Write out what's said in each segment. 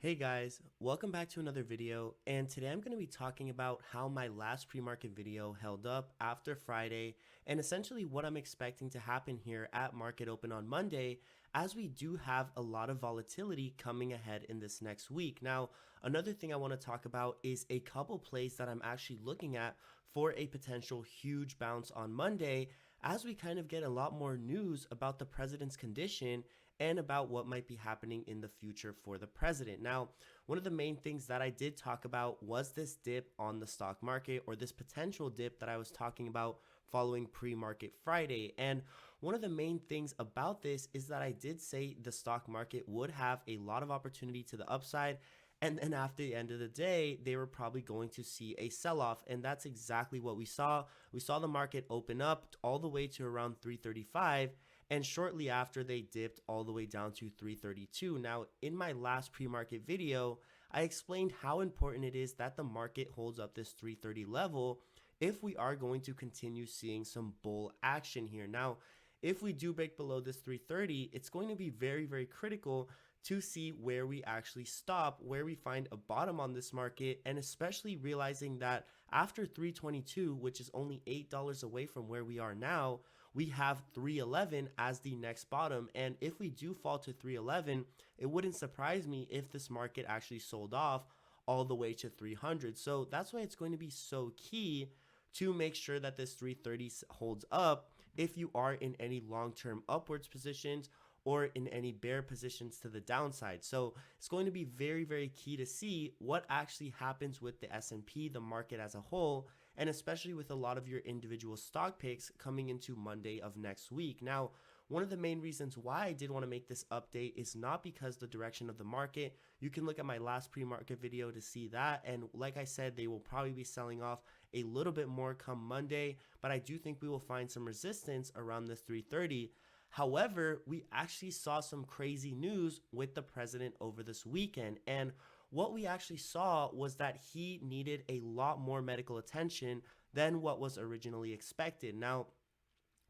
Hey guys, welcome back to another video, and today I'm going to be talking about how my last pre-market video held up after Friday and essentially what I'm expecting to happen here at market open on Monday, as we do have a lot of volatility coming ahead in this next week. Now, another thing I want to talk about is a couple plays that I'm actually looking at for a potential huge bounce on Monday, as we kind of get a lot more news about the president's condition and about what might be happening in the future for the president. Now, one of the main things that I did talk about was this dip on the stock market, or this potential dip that I was talking about following pre-market Friday. And one of the main things about this is that I did say the stock market would have a lot of opportunity to the upside. And then after the end of the day, they were probably going to see a sell-off. And that's exactly what we saw. We saw the market open up all the way to around 335. And shortly after, they dipped all the way down to 332. Now, in my last pre-market video, I explained how important it is that the market holds up this 330 level if we are going to continue seeing some bull action here. Now, if we do break below this 330, it's going to be very, very critical to see where we actually stop, where we find a bottom on this market, and especially realizing that after 322, which is only $8 away from where we are now, we have 311 as the next bottom. And if we do fall to 311, it wouldn't surprise me if this market actually sold off all the way to 300. So that's why it's going to be so key to make sure that this 330 holds up if you are in any long-term upwards positions or in any bear positions to the downside. So it's going to be very, very key to see what actually happens with the S&P, the market as a whole, and especially with a lot of your individual stock picks coming into Monday of next week. Now, one of the main reasons why I did want to make this update is not because the direction of the market. You can look at my last pre-market video to see that. And like I said, they will probably be selling off a little bit more come Monday, but I do think we will find some resistance around this 330. However, we actually saw some crazy news with the president over this weekend. And what we actually saw was that he needed a lot more medical attention than what was originally expected. Now,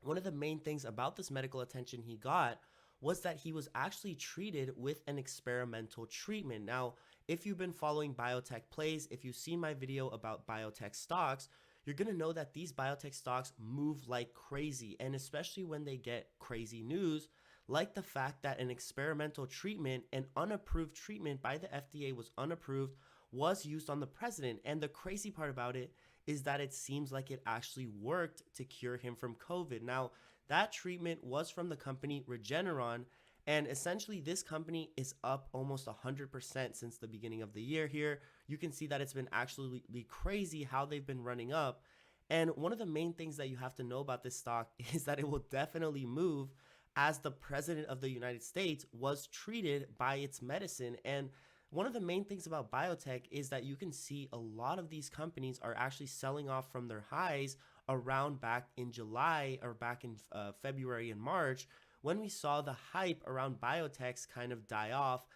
one of the main things about this medical attention he got was that he was actually treated with an experimental treatment. Now, if you've been following biotech plays, if you've seen my video about biotech stocks, you're going to know that these biotech stocks move like crazy. And especially when they get crazy news, like the fact that an experimental treatment, an unapproved treatment by the FDA was unapproved, was used on the president. And the crazy part about it is that it seems like it actually worked to cure him from COVID. Now, that treatment was from the company Regeneron. And essentially, this company is up almost 100% since the beginning of the year here. You can see that it's been absolutely crazy how they've been running up. And one of the main things that you have to know about this stock is that it will definitely move as the president of the United States was treated by its medicine. And one of the main things about biotech is that you can see a lot of these companies are actually selling off from their highs around back in July or back in February and March, when we saw the hype around biotechs kind of die off.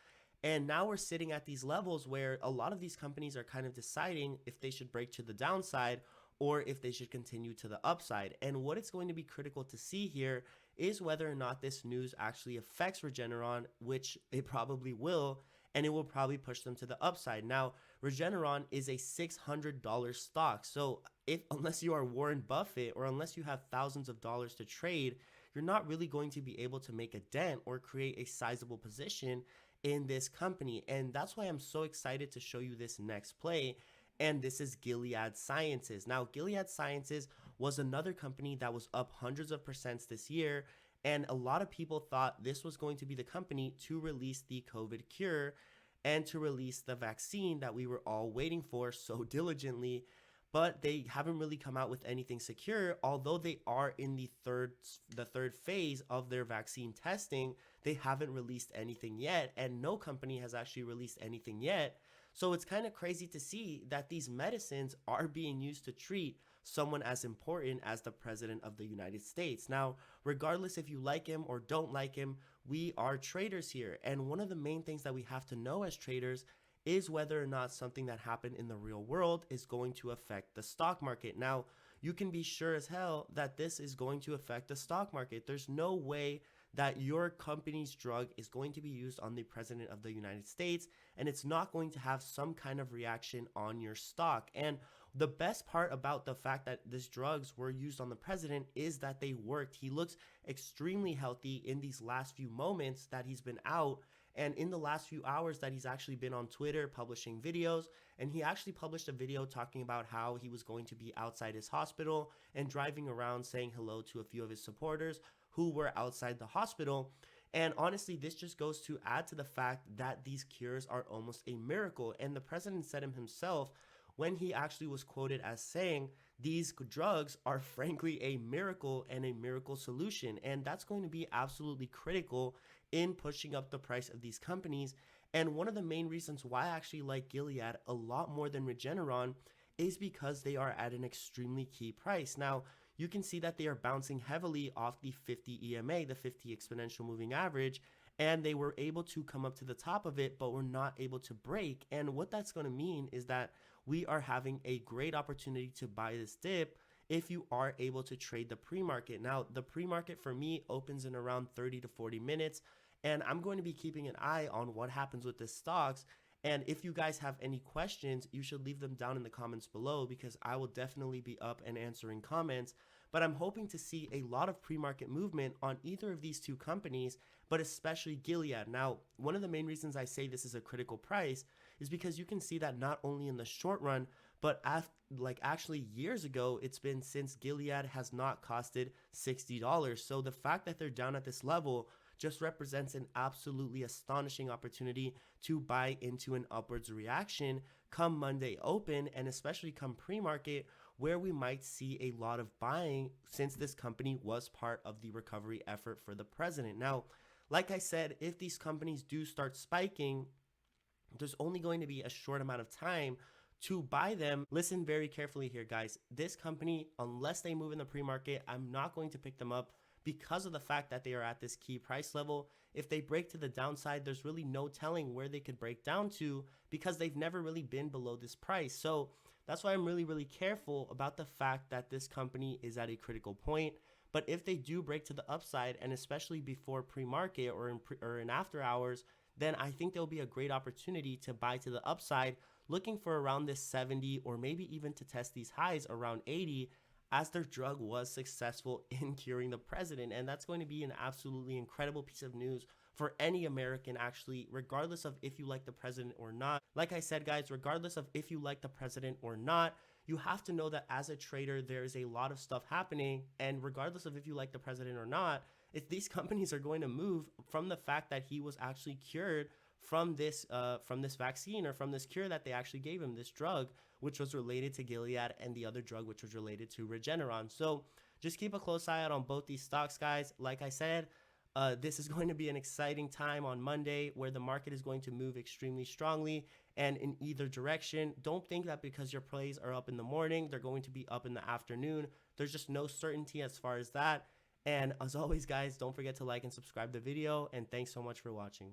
And now we're sitting at these levels where a lot of these companies are kind of deciding if they should break to the downside or if they should continue to the upside. And what it's going to be critical to see here is whether or not this news actually affects Regeneron, which it probably will, and it will probably push them to the upside. Now, Regeneron is a $600 stock. So unless you are Warren Buffett or unless you have thousands of dollars to trade, you're not really going to be able to make a dent or create a sizable position in this company. And that's why I'm so excited to show you this next play. And this is Gilead Sciences. Now, Gilead Sciences was another company that was up hundreds of percents this year. And a lot of people thought this was going to be the company to release the COVID cure and to release the vaccine that we were all waiting for so diligently. But they haven't really come out with anything secure. Although they are in the third phase of their vaccine testing, they haven't released anything yet, and no company has actually released anything yet. So it's kind of crazy to see that these medicines are being used to treat someone as important as the president of the United States. Now, regardless if you like him or don't like him, we are traders here. And one of the main things that we have to know as traders is whether or not something that happened in the real world is going to affect the stock market. Now, you can be sure as hell that this is going to affect the stock market. There's no way that your company's drug is going to be used on the president of the United States, and it's not going to have some kind of reaction on your stock. And the best part about the fact that these drugs were used on the president is that they worked. He looks extremely healthy in these last few moments that he's been out, and in the last few hours that he's actually been on Twitter publishing videos. And he actually published a video talking about how he was going to be outside his hospital and driving around saying hello to a few of his supporters who were outside the hospital. And honestly, this just goes to add to the fact that these cures are almost a miracle. And the president said himself when he actually was quoted as saying these drugs are frankly a miracle and a miracle solution. And that's going to be absolutely critical in pushing up the price of these companies. And one of the main reasons why I actually like Gilead a lot more than Regeneron is because they are at an extremely key price. Now, you can see that they are bouncing heavily off the 50 EMA, the 50 exponential moving average, and they were able to come up to the top of it, but were not able to break. And what that's going to mean is that we are having a great opportunity to buy this dip if you are able to trade the pre-market. Now, the pre-market for me opens in around 30 to 40 minutes, and I'm going to be keeping an eye on what happens with the stocks. And if you guys have any questions, you should leave them down in the comments below, because I will definitely be up and answering comments. But I'm hoping to see a lot of pre-market movement on either of these two companies, but especially Gilead. Now, one of the main reasons I say this is a critical price is because you can see that not only in the short run, but actually years ago, it's been since Gilead has not costed $60. So the fact that they're down at this level just represents an absolutely astonishing opportunity to buy into an upwards reaction come Monday open, and especially come pre-market, where we might see a lot of buying since this company was part of the recovery effort for the president. Now, like I said, if these companies do start spiking, there's only going to be a short amount of time to buy them. Listen very carefully here, guys. This company, unless they move in the pre-market, I'm not going to pick them up because of the fact that they are at this key price level. If they break to the downside, there's really no telling where they could break down to, because they've never really been below this price. So that's why I'm really careful about the fact that this company is at a critical point. But if they do break to the upside, and especially before pre-market or in after hours, then I think there'll be a great opportunity to buy to the upside, looking for around this 70, or maybe even to test these highs around 80, as their drug was successful in curing the president. And that's going to be an absolutely incredible piece of news for any American, actually, regardless of if you like the president or not. Like I said, guys, regardless of if you like the president or not, you have to know that as a trader, there is a lot of stuff happening. And regardless of if you like the president or not, if these companies are going to move from the fact that he was actually cured from this vaccine, or from this cure that they actually gave him, this drug, which was related to Gilead, and the other drug, which was related to Regeneron. So just keep a close eye out on both these stocks, guys. Like I said, this is going to be an exciting time on Monday, where the market is going to move extremely strongly and in either direction. Don't think that because your plays are up in the morning, they're going to be up in the afternoon. There's just no certainty as far as that. And as always, guys, don't forget to like and subscribe the video, and thanks so much for watching.